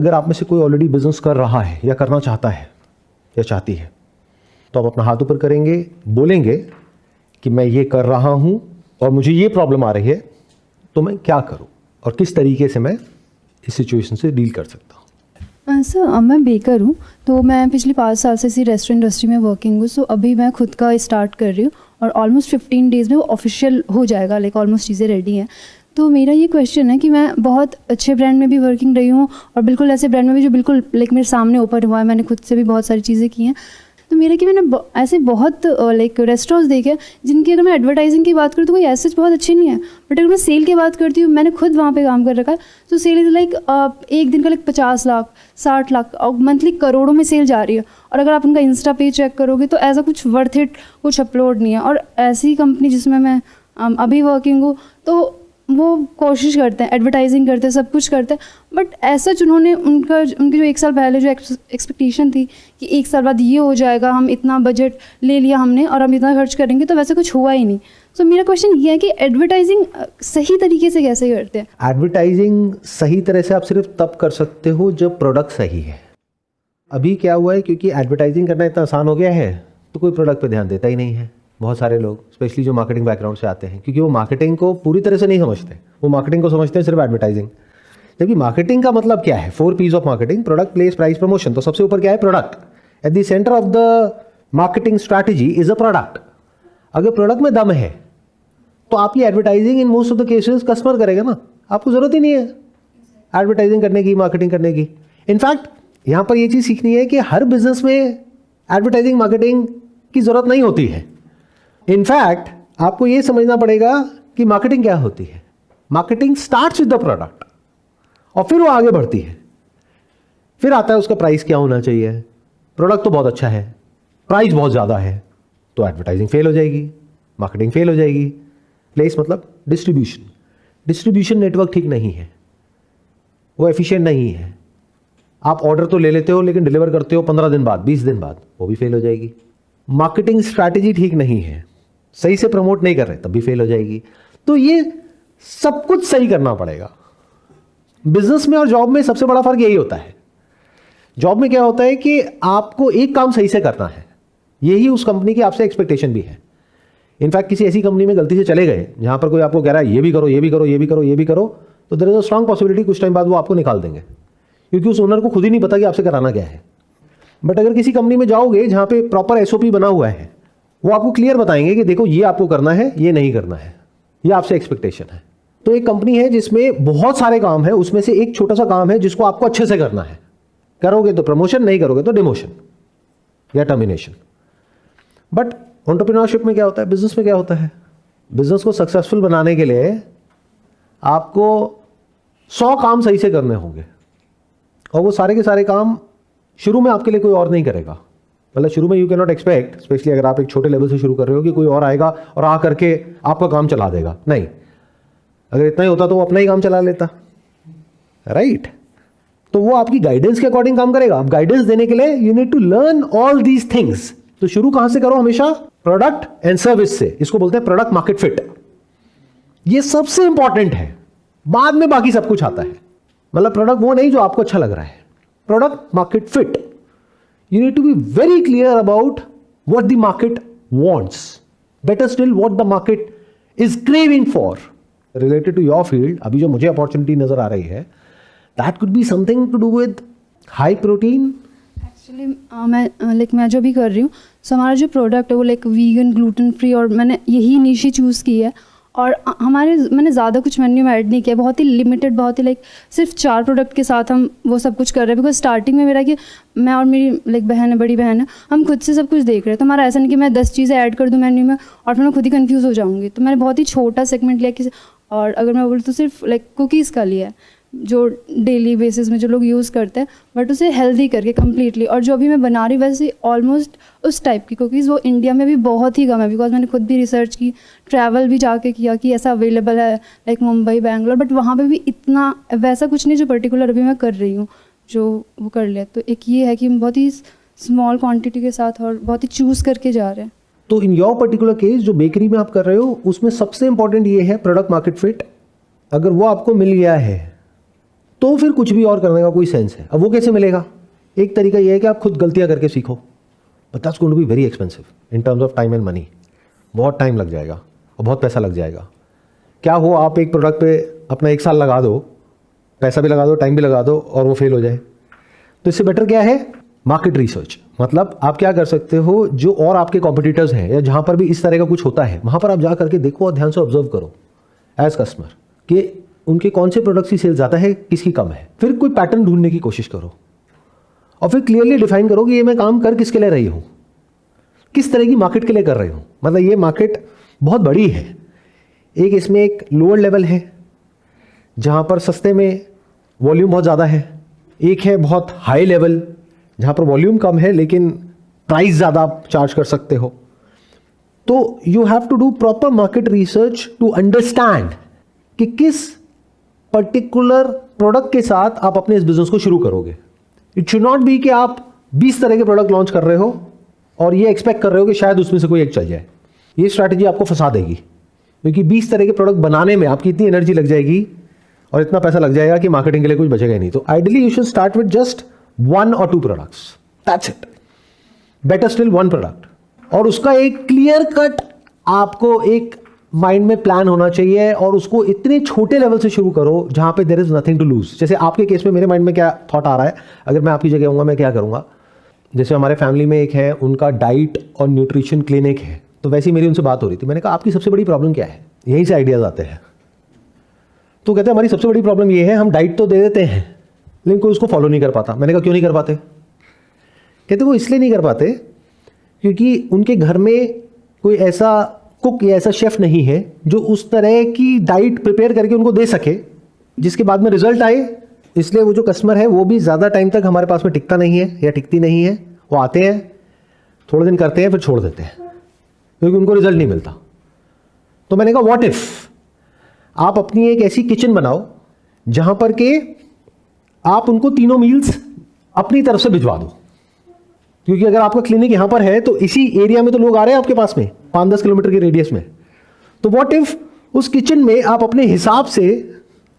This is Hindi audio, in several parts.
अगर आप में से कोई ऑलरेडी बिजनेस कर रहा है या करना चाहता है या चाहती है, तो आप अपना हाथ ऊपर करेंगे, बोलेंगे कि मैं ये कर रहा हूं और मुझे ये प्रॉब्लम आ रही है, तो मैं क्या करूं और किस तरीके से मैं इस सिचुएशन से डील कर सकता हूं। सर मैं बेकर हूँ, तो मैं पिछले 5 साल से इसी रेस्टोरेंट इंडस्ट्री में वर्किंग हूँ। सो अभी मैं खुद का स्टार्ट कर रही हूँ और ऑलमोस्ट 15 डेज़ में वो ऑफिशियल हो जाएगा, लाइक ऑलमोस्ट चीज़ें रेडी हैं। तो मेरा ये क्वेश्चन है कि मैं बहुत अच्छे ब्रांड में भी वर्किंग रही हूँ और बिल्कुल ऐसे ब्रांड में भी जो बिल्कुल लाइक मेरे सामने ओपन हुआ है, मैंने खुद से भी बहुत सारी चीज़ें की हैं। तो मेरा कि मैंने ऐसे बहुत लाइक रेस्टोरेंट्स देखे जिनकी अगर मैं एडवर्टाइजिंग की बात करूँ तो कोई ऐसे बहुत अच्छी नहीं है, बट अगर मैं सेल की बात करती हूँ, मैंने खुद वहाँ पे काम कर रखा है, तो सेल इज़ लाइक एक दिन का लाइक 50 लाख 60 लाख और मंथली करोड़ों में सेल जा रही है। और अगर आप उनका इंस्टा पेज चेक करोगे तो ऐसा कुछ वर्थ इट कुछ अपलोड नहीं है। और ऐसी कंपनी जिसमें मैं अभी वर्किंग हूँ, तो वो कोशिश करते हैं, एडवर्टाइजिंग करते हैं, सब कुछ करते हैं, बट ऐसा उन्होंने उनकी जो 1 साल पहले जो एक्सपेक्टेशन थी कि 1 साल बाद ये हो जाएगा, हम इतना बजट ले लिया हमने और हम इतना खर्च करेंगे, तो वैसे कुछ हुआ ही नहीं। सो मेरा क्वेश्चन ये है कि एडवर्टाइजिंग सही तरीके से कैसे करते हैं? एडवर्टाइजिंग सही तरह से आप सिर्फ तब कर सकते हो जब प्रोडक्ट सही है। अभी क्या हुआ है, क्योंकि एडवर्टाइजिंग करना इतना आसान हो गया है, तो कोई प्रोडक्ट पे ध्यान देता ही नहीं है। बहुत सारे लोग स्पेशली जो मार्केटिंग बैकग्राउंड से आते हैं, क्योंकि वो मार्केटिंग को पूरी तरह से नहीं समझते, वो मार्केटिंग को समझते हैं सिर्फ एडवर्टाइजिंग। जबकि मार्केटिंग का मतलब क्या है? 4 P's of marketing: product, place, price, promotion. तो सबसे ऊपर क्या है? Product. At the centre of the marketing strategy is a product. अगर प्रोडक्ट में दम है तो आपकी advertising in most of the cases customer करेगा ना, आपको जरूरत ही नहीं है एडवर्टाइजिंग करने की, मार्केटिंग करने की। इनफैक्ट यहाँ पर ये चीज़ सीखनी है कि हर बिजनेस में एडवर्टाइजिंग मार्केटिंग की जरूरत नहीं होती है। इनफैक्ट आपको ये समझना पड़ेगा कि मार्केटिंग क्या होती है। Marketing starts with the product और फिर वो आगे बढ़ती है। फिर आता है उसका प्राइस क्या होना चाहिए। प्रोडक्ट तो बहुत अच्छा है, प्राइस बहुत ज़्यादा है, तो एडवर्टाइजिंग फेल हो जाएगी, मार्केटिंग फेल हो जाएगी। प्लेस मतलब डिस्ट्रीब्यूशन नेटवर्क ठीक नहीं है, वो एफिशिएंट नहीं है। आप ऑर्डर तो ले लेते हो लेकिन डिलीवर करते हो 15 दिन बाद, 20 दिन बाद, वो भी फेल हो जाएगी। मार्केटिंग स्ट्रैटेजी ठीक नहीं है, सही से प्रमोट नहीं कर रहे, तब भी फेल हो जाएगी। तो ये सब कुछ सही करना पड़ेगा। बिजनेस में और जॉब में सबसे बड़ा फर्क यही होता है। जॉब में क्या होता है कि आपको एक काम सही से करना है, यही उस कंपनी की आपसे एक्सपेक्टेशन भी है। इनफैक्ट किसी ऐसी कंपनी में गलती से चले गए जहां पर कोई आपको कह रहा है ये भी करो, ये भी करो, ये भी करो, ये भी करो, तो there is a strong possibility कुछ टाइम बाद वो आपको निकाल देंगे, क्योंकि उस ओनर को खुद ही नहीं पता कि आपसे कराना क्या है। बट अगर किसी कंपनी में जाओगे जहां पे प्रॉपर एसओपी बना हुआ है, वो आपको क्लियर बताएंगे कि देखो ये आपको करना है, ये नहीं करना है, ये आपसे एक्सपेक्टेशन है। तो एक कंपनी है जिसमें बहुत सारे काम है, उसमें से एक छोटा सा काम है जिसको आपको अच्छे से करना है। करोगे तो प्रमोशन, नहीं करोगे तो डिमोशन या टर्मिनेशन। बट एंटरप्रेन्योरशिप में क्या होता है, बिजनेस में क्या होता है? बिजनेस को सक्सेसफुल बनाने के लिए आपको 100 काम सही से करने होंगे, और वो सारे के सारे काम शुरू में आपके लिए कोई और नहीं करेगा। मतलब शुरू में you can not expect, specially अगर आप एक छोटे लेवल से शुरू कर रहे हो, कि कोई और आएगा और आ करके आपका काम चला देगा। नहीं, अगर इतना ही होता तो वो अपना ही काम चला लेता, राइट? तो वो आपकी गाइडेंस के अकॉर्डिंग काम करेगा। अब गाइडेंस देने के लिए you need to learn all these things. तो शुरू कहां से करो? हमेशा प्रोडक्ट एंड सर्विस से। इसको बोलते हैं प्रोडक्ट मार्केट फिट। ये सबसे इंपॉर्टेंट है, बाद में बाकी सब कुछ आता है। मतलब प्रोडक्ट वो नहीं जो आपको अच्छा लग रहा है, product market fit. You need to be very clear about what the market wants. Better still, what the market is craving for. Related to your field, अभी जो मुझे अपॉर्चुनिटी नजर आ रही है, that could be something to do with high protein. Actually मैं जो भी कर रही हूँ, सो हमारा जो प्रोडक्ट है वो लाइक वीगन, ग्लूटेन फ्री, और मैंने यही निश ही चूज़ की है। और मैंने ज़्यादा कुछ मेन्यू में ऐड नहीं किया, बहुत ही लिमिटेड, बहुत ही लाइक सिर्फ 4 प्रोडक्ट के साथ हम वो सब कुछ कर रहे हैं। बिकॉज स्टार्टिंग में मेरा कि मैं और मेरी लाइक बहन है, बड़ी बहन है, हम खुद से सब कुछ देख रहे हैं। तो हमारा ऐसा नहीं कि मैं 10 चीज़ें ऐड कर दूँ मेन्यू में और फिर मैं खुद ही कंफ्यूज हो जाऊँगी। तो मैंने बहुत ही छोटा सेगमेंट लिया कि, और अगर मैं बोलूँ तो सिर्फ लाइक कुकीज़ का लिया है, जो डेली बेसिस में जो लोग यूज़ करते हैं, बट उसे हेल्दी करके कम्प्लीटली। और जो अभी मैं बना रही वैसे ऑलमोस्ट उस टाइप की कुकीज़ वो इंडिया में भी बहुत ही कम है। बिकॉज मैंने खुद भी रिसर्च की, ट्रैवल भी जाके किया कि ऐसा अवेलेबल है लाइक मुंबई, बैंगलोर, बट वहाँ पे भी इतना वैसा कुछ नहीं जो पर्टिकुलर अभी मैं कर रही हूँ जो वो कर लिया। तो एक ये है कि हम बहुत ही स्मॉल क्वान्टिटी के साथ और बहुत ही चूज़ करके जा रहे हैं। तो इन योर पर्टिकुलर केस जो बेकरी में आप कर रहे हो, उसमें सबसे इंपॉर्टेंट ये है प्रोडक्ट मार्केट फिट। अगर वो आपको मिल गया है तो फिर कुछ भी और करने का कोई सेंस है। अब वो कैसे मिलेगा? एक तरीका ये है कि आप खुद गलतियां करके सीखो, but that's going to be very expensive in terms of time and money. बहुत टाइम लग जाएगा और बहुत पैसा लग जाएगा। क्या हो, आप एक प्रोडक्ट पे अपना 1 साल लगा दो, पैसा भी लगा दो, टाइम भी लगा दो, और वो फेल हो जाए। तो इससे बेटर क्या है? Market research. मतलब आप क्या कर सकते हो, जो और आपके कॉम्पिटिटर्स हैं या जहां पर भी इस तरह का कुछ होता है, वहां पर आप जा करके देखो और ध्यान से ऑब्जर्व करो एज कस्टमर कि उनके कौन से प्रोडक्ट्स की सेल ज़्यादा है, किसकी कम है। फिर कोई पैटर्न ढूंढने की कोशिश करो और फिर क्लियरली डिफाइन करो कि ये मैं काम कर किसके लिए रही हूँ, किस तरह की मार्केट के लिए कर रही हूँ। मतलब ये मार्केट बहुत बड़ी है। एक इसमें एक लोअर लेवल है जहाँ पर सस्ते में वॉल्यूम बहुत ज़्यादा है, एक है बहुत हाई लेवल जहाँ पर वॉल्यूम कम है लेकिन प्राइस ज़्यादा आप चार्ज कर सकते हो। तो you have to do proper market research to understand कि किस पर्टिकुलर प्रोडक्ट के साथ आप अपने इस बिजनेस को शुरू करोगे। इट शुड नॉट बी कि आप 20 तरह के प्रोडक्ट लॉन्च कर रहे हो और ये एक्सपेक्ट कर रहे हो कि शायद उसमें से कोई एक चल जाए। ये स्ट्रैटेजी आपको फंसा देगी, क्योंकि 20 तरह के प्रोडक्ट बनाने में आपकी इतनी एनर्जी लग जाएगी और इतना पैसा लग जाएगा कि मार्केटिंग के लिए कुछ बचेगा ही नहीं। तो ideally you should start with just 1 or 2 products, that's it. Better still 1 product, और उसका एक क्लियर कट आपको एक माइंड में प्लान होना चाहिए, और उसको इतने छोटे लेवल से शुरू करो जहां पे there is nothing to lose. जैसे आपके केस में मेरे माइंड में क्या थॉट आ रहा है, अगर मैं आपकी जगह होऊंगा मैं क्या करूंगा। जैसे हमारे फैमिली में एक है, उनका डाइट और न्यूट्रिशन क्लिनिक है, तो वैसे ही मेरी उनसे बात हो रही थी। मैंने कहा आपकी सबसे बड़ी प्रॉब्लम क्या है? यहीं से आइडियाज आते हैं। तो कहते हैं हमारी सबसे बड़ी प्रॉब्लम ये है, हम डाइट तो दे देते हैं लेकिन कोई उसको फॉलो नहीं कर पाता। मैंने कहा क्यों नहीं कर पाते? कहते वो इसलिए नहीं कर पाते क्योंकि उनके घर में कोई ऐसा कुक या ऐसा शेफ नहीं है जो उस तरह की डाइट प्रिपेयर करके उनको दे सके जिसके बाद में रिजल्ट आए। इसलिए वो जो कस्टमर है वो भी ज़्यादा टाइम तक हमारे पास में टिकता नहीं है या टिकती नहीं है। वो आते हैं, थोड़े दिन करते हैं, फिर छोड़ देते हैं क्योंकि उनको रिजल्ट नहीं मिलता। तो मैंने कहा व्हाट इफ आप अपनी एक ऐसी किचन बनाओ जहां पर के आप उनको तीनों मील्स अपनी तरफ से भिजवा दो। क्योंकि अगर आपका क्लिनिक यहां पर है तो इसी एरिया में तो लोग आ रहे हैं आपके पास में 5-10 किलोमीटर के रेडियस में। तो व्हाट इफ उस किचन में आप अपने हिसाब से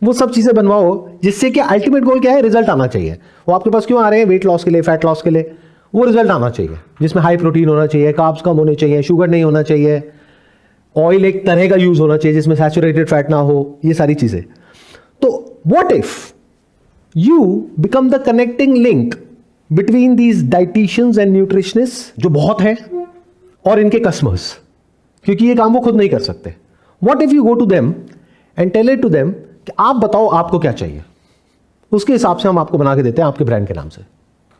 वो सब चीजें बनवाओ जिससे कि अल्टीमेट गोल क्या है? रिजल्ट आना चाहिए। वो आपके पास क्यों आ रहे हैं? वेट लॉस के लिए, फैट लॉस के लिए। वो रिजल्ट आना चाहिए जिसमें हाई प्रोटीन होना चाहिए, कार्ब्स कम होने चाहिए, शुगर नहीं होना चाहिए, ऑयल एक तरह का यूज होना चाहिए जिसमें सैचुरेटेड फैट ना हो, ये सारी चीजें। तो what if you become the connecting link between these dieticians and nutritionist जो बहुत हैं और इनके कस्टमर्स, क्योंकि ये काम वो खुद नहीं कर सकते। What if you go to them and tell it to them कि आप बताओ आपको क्या चाहिए, उसके हिसाब से हम आपको बना के देते हैं आपके ब्रांड के नाम से।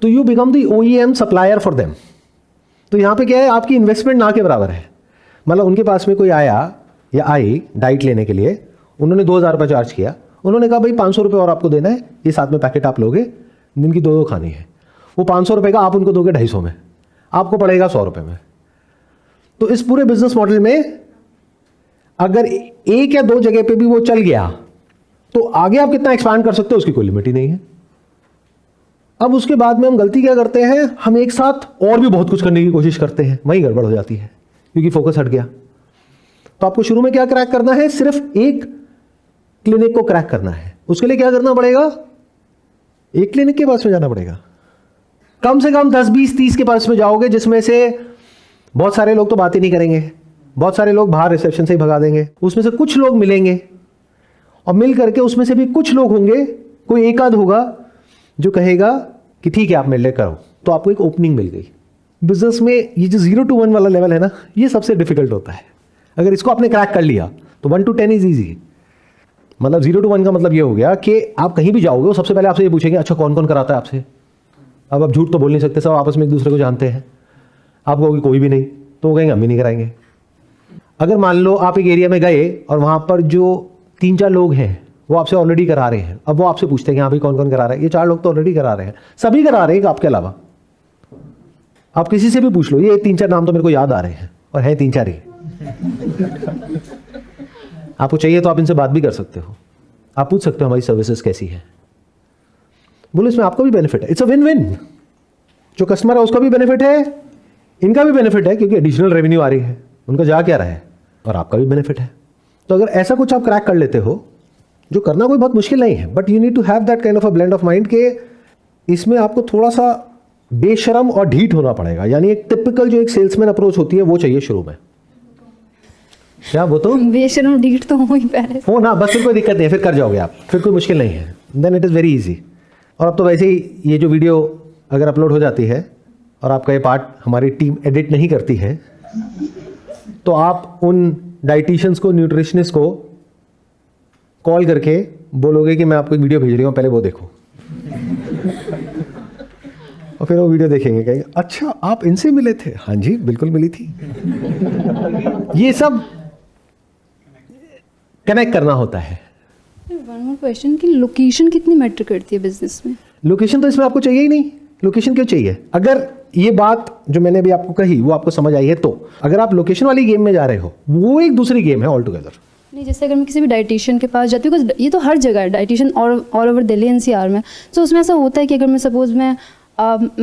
तो you become the OEM supplier for them. तो यहां पे क्या है? आपकी इन्वेस्टमेंट ना के बराबर है। मतलब उनके पास में कोई आया या आई डाइट लेने के लिए, उन्होंने 2000 रुपये चार्ज किया, उन्होंने कहा भाई 500 रुपये और आपको देना है, ये साथ में पैकेट आप लोगे, दिन की 2 खानी है। वो 500 रुपये का आप उनको दोगे 250 में, आपको पड़ेगा 100 रुपये में। तो इस पूरे बिजनेस मॉडल में अगर 1 या 2 जगह पे भी वो चल गया तो आगे आप कितना एक्सपांड कर सकते हो उसकी कोई लिमिट ही नहीं है। अब उसके बाद में हम गलती क्या करते हैं? हम एक साथ और भी बहुत कुछ करने की कोशिश करते हैं, वहीं गड़बड़ हो जाती है क्योंकि फोकस हट गया। तो आपको शुरू में क्या क्रैक करना है? सिर्फ एक क्लिनिक को क्रैक करना है। उसके लिए क्या करना पड़ेगा? एक क्लिनिक के पास में जाना पड़ेगा। कम से कम 10, 20, 30 के पास में जाओगे जिसमें से बहुत सारे लोग तो बात ही नहीं करेंगे, बहुत सारे लोग बाहर रिसेप्शन से ही भगा देंगे। उसमें से कुछ लोग मिलेंगे और मिल करके उसमें से भी कुछ लोग होंगे, कोई एक आध होगा जो कहेगा कि ठीक है आप मेरे लिए करो। तो आपको एक ओपनिंग मिल गई। बिजनेस में ये जो 0 to 1 वाला लेवल है ना, ये सबसे डिफिकल्ट होता है। अगर इसको आपने क्रैक कर लिया तो 1 to 10 इज ईजी। मतलब 0 to 1 का मतलब ये हो गया कि आप कहीं भी जाओगे वो सबसे पहले आपसे ये पूछेंगे अच्छा कौन कौन कराता है आपसे। अब आप झूठ तो बोल नहीं सकते, सब आपस में एक दूसरे को जानते हैं। आप कहोगे कोई भी नहीं, तो वो कहेंगे हम भी नहीं कराएंगे। अगर मान लो आप एक एरिया में गए और वहाँ पर जो 3-4 लोग हैं वो आपसे ऑलरेडी करा रहे हैं, अब वो आपसे पूछते हैं कि हाँ भाई कौन कौन करा रहा है? ये 4 लोग तो ऑलरेडी करा रहे हैं, सभी करा रहे हैं आपके अलावा। आप किसी से भी पूछ लो, ये 3-4 नाम तो मेरे को याद आ रहे हैं और हैं 3-4 ही। आपको चाहिए तो आप इनसे बात भी कर सकते हो, आप पूछ सकते हो हमारी सर्विसेज कैसी है। बोलो इसमें आपका भी बेनिफिट है, इट्स अ विन विन। जो कस्टमर है उसका भी बेनिफिट है, इनका भी बेनिफिट है क्योंकि एडिशनल रेवेन्यू आ रही है, उनका जा क्या रहा है, और आपका भी बेनिफिट है। तो अगर ऐसा कुछ आप क्रैक कर लेते हो जो करना कोई बहुत मुश्किल नहीं है, but you need to have that kind of a blend of mind के इसमें आपको थोड़ा सा बेशरम और ढीठ होना पड़ेगा। यानी एक टिपिकल जो एक सेल्समैन अप्रोच होती है वो चाहिए शुरू में। क्या वो तो बेशरम ढीठ तो हो ही पहले हो ना, बस फिर कोई दिक्कत नहीं है, फिर कर जाओगे आप, फिर कोई मुश्किल नहीं है, then it is very easy. और अब तो वैसे ही ये जो वीडियो अगर अपलोड हो जाती है और आपका ये पार्ट हमारी टीम एडिट नहीं करती है तो आप उन डाइटिशियंस को, न्यूट्रिशनिस्ट को कॉल करके बोलोगे कि मैं आपको एक वीडियो भेज रही हूँ, पहले वो देखो। और फिर वो वीडियो देखेंगे, कहेंगे अच्छा आप इनसे मिले थे? हाँ जी बिल्कुल मिली थी। ये सब कनेक्ट करना होता है। वन मोर क्वेश्चन कि लोकेशन कितनी मैटर करती है बिजनेस में? लोकेशन तो इसमें आपको चाहिए ही नहीं। लोकेशन क्यों चाहिए? अगर ये बात जो मैंने अभी आपको कही वो आपको समझ आई है तो अगर आप लोकेशन वाली गेम में जा रहे हो, वो एक दूसरी गेम है ऑल टुगेदर। नहीं, जैसे अगर मैं किसी भी डाइटिशियन के पास जाती हूँ, बिकॉज ये तो हर जगह है dietitian, all over Delhi NCR में। तो उसमें ऐसा होता है कि अगर मैं सपोज मैं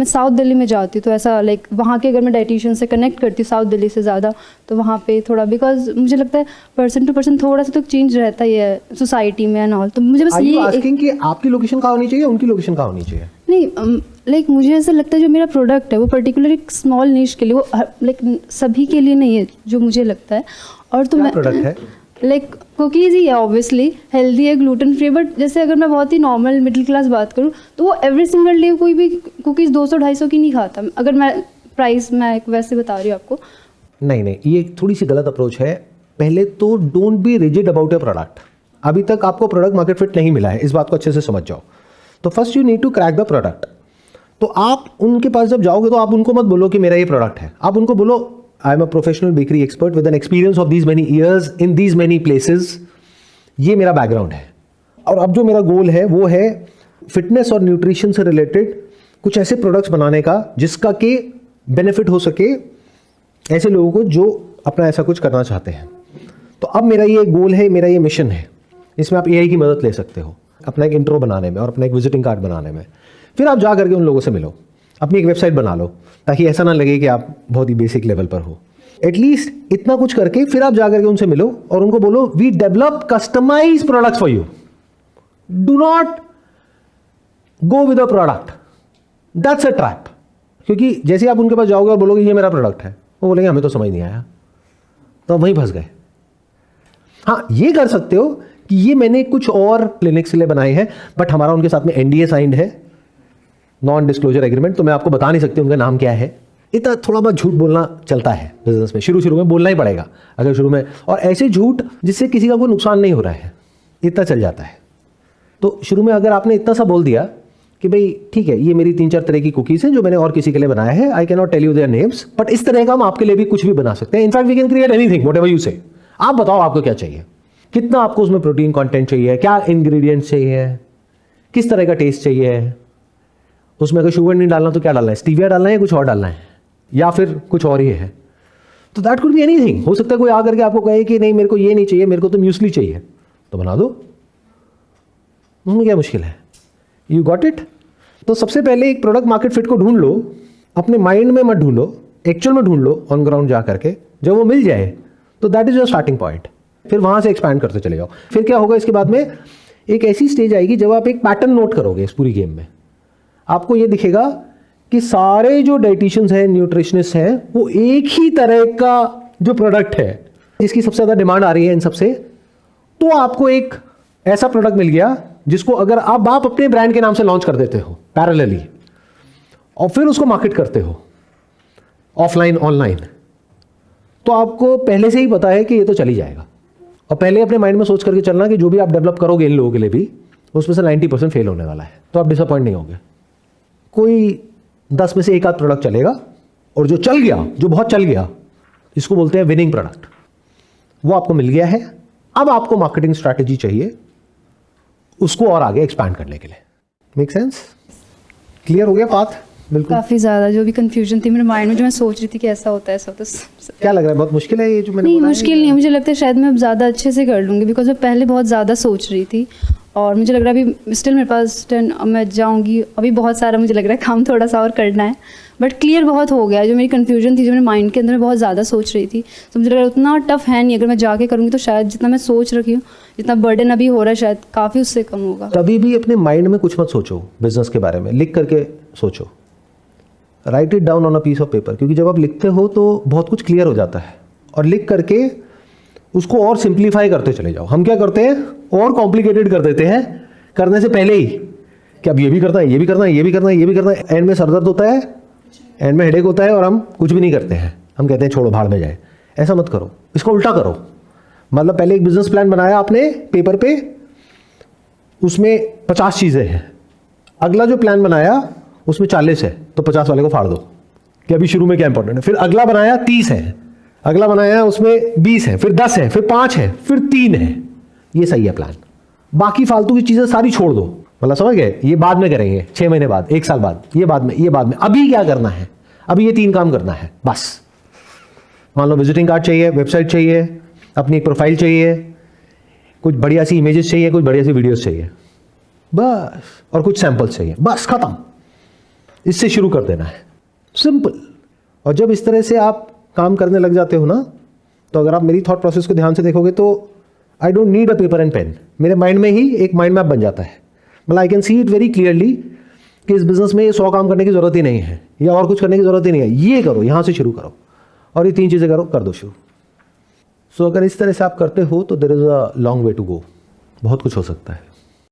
साउथ दिल्ली में जाती हूँ तो ऐसा लाइक वहाँ के अगर मैं डाइटिशियन से कनेक्ट करती हूँ साउथ दिल्ली से ज़्यादा, तो वहाँ पे थोड़ा, बिकॉज मुझे लगता है पर्सन टू पर्सन थोड़ा सा तो चेंज रहता ही है सोसाइटी में एंड ऑल। तो मुझे बस ये आस्किंग कि आपकी लोकेशन कहाँ होनी चाहिए, उनकी लोकेशन कहाँ होनी चाहिए? नहीं, लाइक मुझे ऐसा लगता है जो मेरा प्रोडक्ट है वो पर्टिकुलर एक स्मॉल निश के लिए, वो लाइक सभी के लिए नहीं है जो मुझे लगता है। और तो मैं प्रोडक्ट है लाइक कुकीज़ ही है, ऑब्वियसली हेल्दी है, ग्लूटेन फ्री, बट जैसे अगर मैं बहुत ही नॉर्मल मिडिल क्लास बात करूँ तो वो एवरी सिंगल डे कोई भी कुकीज़ 200-250 की नहीं खाता। अगर मैं प्राइस मैं वैसे बता रही हूँ आपको। नहीं, ये थोड़ी सी गलत अप्रोच है। पहले तो don't be rigid about your product. अभी तक आपको प्रोडक्ट मार्केट फिट नहीं मिला है, इस बात को अच्छे से समझ जाओ। तो first you need to crack the product. तो आप उनके पास जब जाओगे तो आप उनको मत बोलो कि मेरा ये प्रोडक्ट है, आप उनको बोलो I am a professional bakery expert with an experience of these many years in these many places, ये मेरा बैकग्राउंड है। और अब जो मेरा गोल है वो है फिटनेस और न्यूट्रिशन से रिलेटेड कुछ ऐसे प्रोडक्ट्स बनाने का जिसका कि बेनिफिट हो सके ऐसे लोगों को जो अपना ऐसा कुछ करना चाहते हैं। तो अब मेरा ये गोल है, मेरा ये मिशन है। इसमें आप एआई की मदद ले सकते हो अपना एक इंट्रो बनाने में और अपना एक विजिटिंग कार्ड बनाने में। फिर आप जा करके उन लोगों से मिलो, अपनी एक वेबसाइट बना लो ताकि ऐसा ना लगे कि आप बहुत ही बेसिक लेवल पर हो। एटलीस्ट इतना कुछ करके फिर आप जा करके उनसे मिलो और उनको बोलो we develop customise products for you, do not go with a product, that's a trap. क्योंकि जैसे आप उनके पास जाओगे और बोलोगे ये मेरा प्रोडक्ट है, वो बोलेंगे हमें तो समझ नहीं आया, तो आप वहीं फंस गए। हाँ, ये कर सकते हो कि ये मैंने कुछ और क्लिनिक्स के लिए बनाए हैं बट हमारा उनके साथ में एनडीए साइंड है, नॉन डिस्क्लोजर एग्रीमेंट, तो मैं आपको बता नहीं सकती उनका नाम क्या है। इतना थोड़ा बहुत झूठ बोलना चलता है बिजनेस में, शुरू में बोलना ही पड़ेगा अगर शुरू में, और ऐसे झूठ जिससे किसी का कोई नुकसान नहीं हो रहा है, इतना चल जाता है। तो शुरू में अगर आपने इतना सा बोल दिया कि भाई ठीक है ये मेरी 3-4 तरह की कुकीज़ हैं जो मैंने और किसी के लिए बनाया है, I can not tell you their names, but इस तरह का हम आपके लिए भी कुछ भी बना सकते हैं। In fact we can create anything whatever you say. आप बताओ आपको क्या चाहिए, कितना आपको उसमें प्रोटीन कंटेंट चाहिए, क्या इंग्रेडिएंट्स चाहिए, किस तरह का टेस्ट चाहिए, उसमें अगर शुगर नहीं डालना तो क्या डालना है, स्टीविया डालना है या कुछ और डालना है, या फिर कुछ और ही है। तो दैट कुड बी एनीथिंग। हो सकता है कोई आकर के आपको कहे कि नहीं मेरे को ये नहीं चाहिए, मेरे को तो म्यूसली चाहिए, तो बना दो, उसमें क्या मुश्किल है। You got it. तो सबसे पहले एक प्रोडक्ट मार्केट फिट को ढूंढ लो, अपने माइंड में मत ढूंढो, एक्चुअल में ढूंढ लो ऑन ग्राउंड जा करके। जब वो मिल जाए तो that is your starting point, फिर वहां से एक्सपैंड करते चले जाओ। फिर क्या होगा, इसके बाद में एक ऐसी स्टेज आएगी जब आप एक पैटर्न नोट करोगे इस पूरी गेम में। आपको ये दिखेगा कि सारे जो डाइटिशियंस हैं, न्यूट्रिशनिस्ट हैं, वो एक ही तरह का जो प्रोडक्ट है जिसकी सबसे ज़्यादा डिमांड आ रही है इन सबसे, तो आपको एक ऐसा प्रोडक्ट मिल गया जिसको अगर आप अपने ब्रांड के नाम से लॉन्च कर देते हो पैरेलली और फिर उसको मार्केट करते हो ऑफलाइन ऑनलाइन, तो आपको पहले से ही पता है कि ये तो चल ही जाएगा। और पहले अपने माइंड में सोच करके चलना कि जो भी आप डेवलप करोगे इन लोगों के लिए भी, उसमें से 90% फेल होने वाला है, तो आप डिसअपॉइंट नहीं होंगे। कोई 10 में से एक आध प्रोडक्ट चलेगा, और जो चल गया, जो बहुत चल गया, इसको बोलते हैं विनिंग प्रोडक्ट, वो आपको मिल गया है। अब आपको मार्केटिंग स्ट्रैटेजी चाहिए उसको और आगे एक्सपैंड करने के लिए। Make sense? क्लियर हो गया बात? बिल्कुल। काफ़ी ज़्यादा जो भी कंफ्यूजन थी मेरे माइंड में, जो मैं सोच रही थी कि ऐसा होता है ऐसा होता है। क्या लग रहा है बहुत मुश्किल है ये जो मैंने नहीं, मुश्किल नहीं है, मुझे लगता है शायद मैं अब ज़्यादा अच्छे से कर लूँगी, बिकॉज मैं पहले बहुत ज़्यादा सोच रही थी और मुझे लग रहा है अभी स्टिल मेरे पास मैं जाऊँगी, अभी बहुत सारा मुझे लग रहा है काम थोड़ा सा और करना है, बट क्लियर बहुत हो गया। जो मेरी कन्फ्यूजन थी, जो मेरे माइंड के अंदर मैं बहुत ज़्यादा सोच रही थी, तो मुझे लग रहा है उतना टफ है नहीं। अगर मैं जाके करूँगी तो शायद जितना मैं सोच रखी हूँ जितना बर्डन अभी हो रहा है शायद काफ़ी उससे कम होगा। कभी भी अपने माइंड में कुछ मत सोचो बिजनेस के बारे में, लिख करके सोचो, write it down on a piece of paper, क्योंकि जब आप लिखते हो तो बहुत कुछ क्लियर हो जाता है, और लिख करके उसको और सिंप्लीफाई करते चले जाओ। हम क्या करते हैं, और कॉम्प्लिकेटेड कर देते हैं करने से पहले ही, कि अब ये भी करना है, ये भी करना है, ये भी करना है, ये भी करना है, एंड में सरदर्द होता है, एंड में हेडेक होता है, और हम कुछ भी नहीं करते हैं। हम कहते हैं छोड़ो, भाड़ में जाए। ऐसा मत करो, इसको उल्टा करो। मतलब पहले एक बिजनेस प्लान बनाया आपने पेपर पे, उसमें 50 चीज़ें हैं, अगला जो प्लान बनाया उसमें 40 है, तो 50 वाले को फाड़ दो कि अभी शुरू में क्या इंपॉर्टेंट है। फिर अगला बनाया 30 है, अगला बनाया उसमें 20 है, फिर 10 है, फिर 5 है, फिर 3 है। ये सही है प्लान। बाकी फालतू की चीज़ें सारी छोड़ दो। मतलब समझ गए, ये बाद में करेंगे, 6 महीने बाद, 1 साल बाद, ये बाद में, ये बाद में। अभी क्या करना है, अभी ये 3 काम करना है बस। मान लो विजिटिंग कार्ड चाहिए, वेबसाइट चाहिए, अपनी एक प्रोफाइल चाहिए, कुछ बढ़िया सी इमेजेस चाहिए, कुछ बढ़िया सी वीडियोस चाहिए बस, और कुछ सैंपल्स चाहिए, बस खत्म। इससे शुरू कर देना है, सिंपल। और जब इस तरह से आप काम करने लग जाते हो ना, तो अगर आप मेरी थॉट प्रोसेस को ध्यान से देखोगे तो I don't need a paper and pen. मेरे माइंड में ही एक माइंड मैप बन जाता है। मतलब I can see it very clearly कि इस बिजनेस में ये 100 काम करने की जरूरत ही नहीं है, या और कुछ करने की जरूरत ही नहीं है। ये करो, यहाँ से शुरू करो, और ये 3 चीज़ें करो, कर दो शुरू। सो अगर इस तरह से आप करते हो तो there is a long way to go. बहुत कुछ हो सकता है।